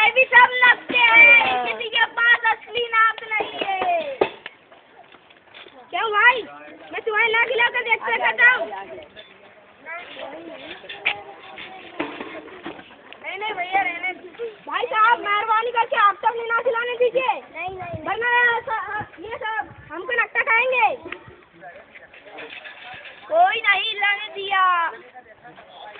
ये भी सब लगते हैं, किसी के पास असली नाक नहीं है। क्यों भाई, मैं तुम्हें ला खिला कर देखते करता हूँ। नहीं भैया रहने। भाई साहब मेहरबानी करके आप तक नहीं ना खिलाने दीजिए। नहीं वरना ये सब हमको नक्शा खाएंगे। कोई नहीं लाने दिया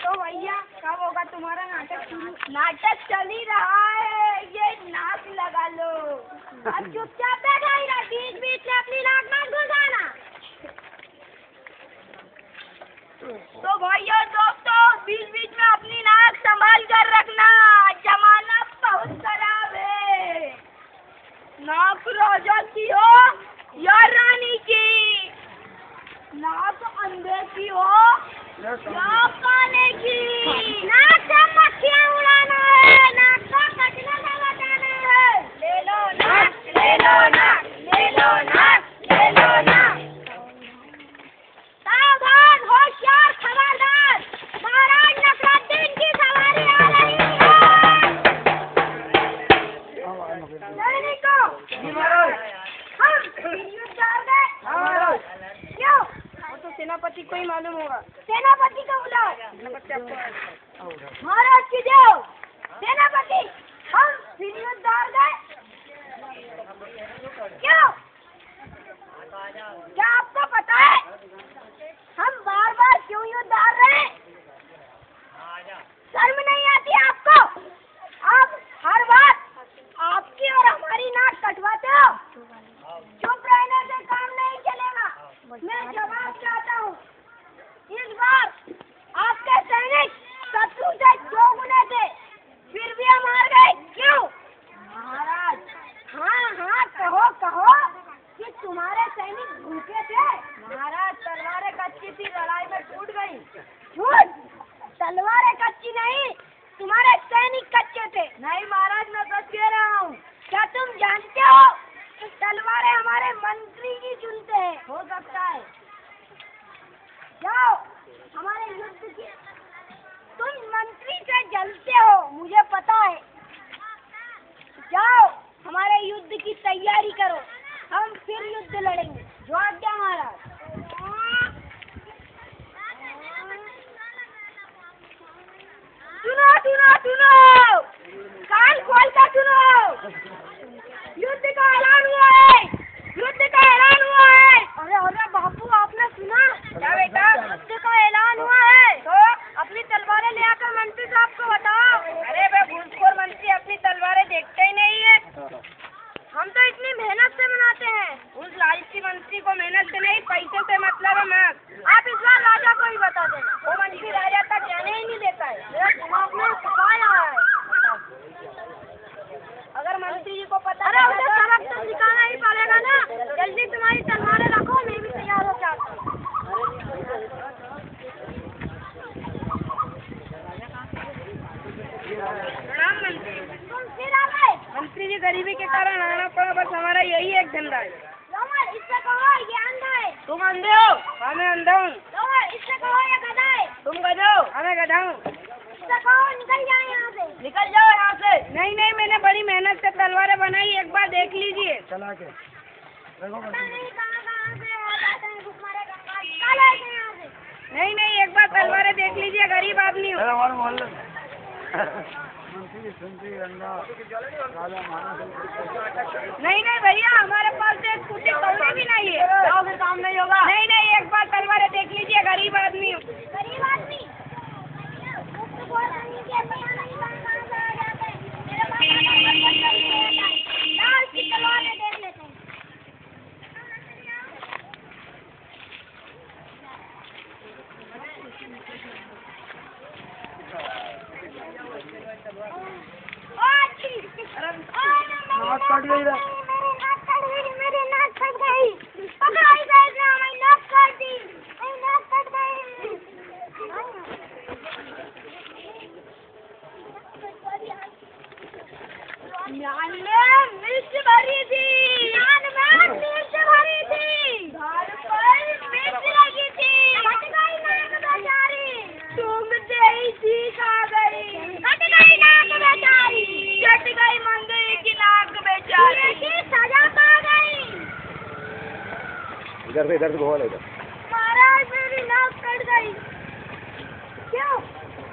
तो भैया कब होगा तुम्हारा नाटक शुरू? नाटक चल ही रहा है, ये नाक लगा लो। अब चुपचाप बैठा ही रहा, बीच बीच में अपनी नाक मत घुसाना। तो भैया दोस्तों बीच बीच में अपनी नाक संभाल कर रखना, जमाना बहुत खराब है। नाक राजा की हो या रानी की, नाक अंधे की हो या काले की, नाक से मक्खियाँ उड़ाना है, नाक को कटने से बचाना है। ले लो नाक, ले लो नाक, ले लो नाक, ले लो नाक। सावधान, होशियार, खबरदार, महाराज नसरुद्दीन की सवारी आ रही है। सैनिकों, हम युद्ध हार गए। क्यों? वो तो सेनापति को ही मालूम होगा। सेनापति को बुलाओ। महाराज की जय। सेनापति, हम फिर युद्ध हार गए। क्यों? क्या आपको पता है हम बार बार क्यों युद्ध हार रहे हैं? शर्म नहीं आती आपको? आप हर बार आपकी और हमारी नाक कटवाते हो। चुप रहने से काम नहीं चलेगा। मैं जवाब चाहता हूँ। इस बार आपके सैनिक शत्रु से 2 गुने थे, फिर भी हम हार गए। क्यों? महाराज, हाँ कहो कहो कि तुम्हारे सैनिक भूखे थे। महाराज तलवारें कच्ची थी, लड़ाई में टूट गई। झूठ, तलवारें कच्ची नहीं, तुम्हारे सैनिक कच्चे थे। नहीं महाराज, मैं सच कह रहा हूँ। क्या तुम जानते हो तलवारें हमारे मंत्री की चुनते हैं? हो सकता है। जाओ हमारे युद्ध की, तुम मंत्री से जलते हो मुझे पता है। जाओ हमारे युद्ध की तैयारी करो, हम फिर युद्ध लड़ेंगे। जो आज्ञा महाराज। सुनो, कान खोल कर सुनो। युद्ध का ऐलान हुआ है, युद्ध का ऐलान हुआ है। अरे बापू, आपने सुना? क्या बेटा? युद्ध का ऐलान हुआ है। तो अपनी तलवारें ले आकर मंत्री साहब को बताओ। अरे वे घूसखोर मंत्री अपनी तलवारें देखते ही नहीं है। हम तो इतनी मेहनत से बनाते हैं। उस लालची मंत्री को मेहनत से नहीं, पैसे से मतलब है। मैं आप इस बार राजा को ही बता देना। वो मंत्री राजा का कहने ही नहीं देता है। मेरा दिमाग में सफाया है। अगर मंत्री जी को पता है उसे सबक तो सिखाना ही पड़ेगा ना। जल्दी तुम्हारी तलवारें रखो, मैं भी तैयार हो जाता हूँ। प्रणाम मंत्री। तुम फिर आ गए? मंत्री जी गरीबी के कारण आना पड़ा, बस हमारा यही एक धंधा है। इससे कहो ये अंधा है। तुम अंधे हो? हाँ मैं अंधा हूँ। इससे कहो ये गधा है। तुम गधा हो? हाँ मैं गधा हूँ। इससे कहो निकल जाओ यहाँ से। निकल जाओ यहाँ से। नहीं मैंने बड़ी मेहनत से तलवारें बनाई, एक बार देख लीजिए। चला के नहीं एक बार तलवारें देख लीजिए, गरीब आदमी हूँ। नहीं भैया, हमारे पास तो एक फूटी कौड़ी भी नहीं है। काम नहीं होगा। नहीं एक बार तलवारें देख लीजिए, गरीब आदमी हूँ। गरीब आदमी तलवारें देख लेते हैं। नाक कट गई। मेरी नाक कट गई। पकड़ाई गई ना, मैं नाक कट दी। नाक कट गई। नान में मिर्च भरी थी। नान में मिर्च भरी थी। घर पर मिर्च लगी थी। कट गई नाक बेचारी। तुम से ही सीख आ गई। कट गई नाक बेचारी। इधर से घुमा इधर। महाराज मेरी नाक कट गई। क्यों?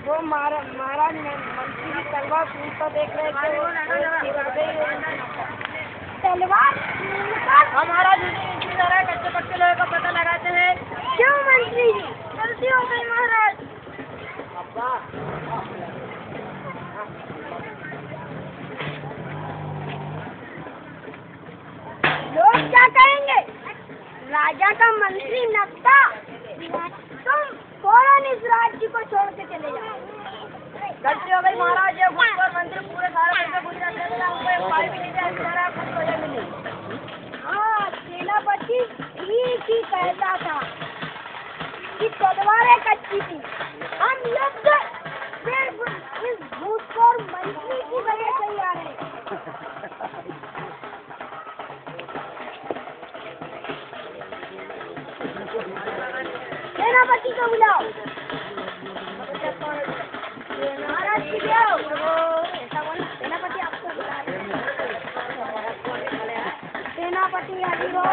वो महाराज मंत्री की तलवार पूछता देख रहे थे। तलवार? हम महाराज इसी तरह कच्चे पक्के लोहे का पता लगाते हैं। क्यों मंत्री जी? गलती हो गई महाराज। लोग क्या कहेंगे? राजा का मंत्री नक्का। तुम फौरन इस राज्य को छोड़ के चले जाओ। गलती हो गई महाराज, ये गुप्तचर मंत्री पूरे सारे पैसे पूरी रखते थे, हमको एक पाई भी नहीं दिया, इस तरह कुछ वजह मिली। हाँ, सेनापति ठीक ही कहता था कि तलवारें कच्ची थी। हम युद्ध सिर्फ इस भूतपूर्व मंत्री की वजह से ही आ रहे हैं। सेनापति को बुलाओ। महाराज जी आओ। सेनापति आपको बुला रहे हैं। सेनापति हाजिर हो।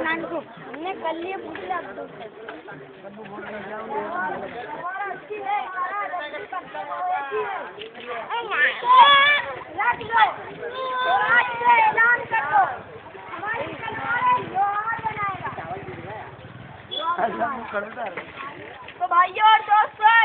हमने कल लिए पूछ लिया। रख लो, तो आज से ऐलान कर दो, हमारी सरकार लोहा बनाएगा। तो भाइयों और दोस्तों,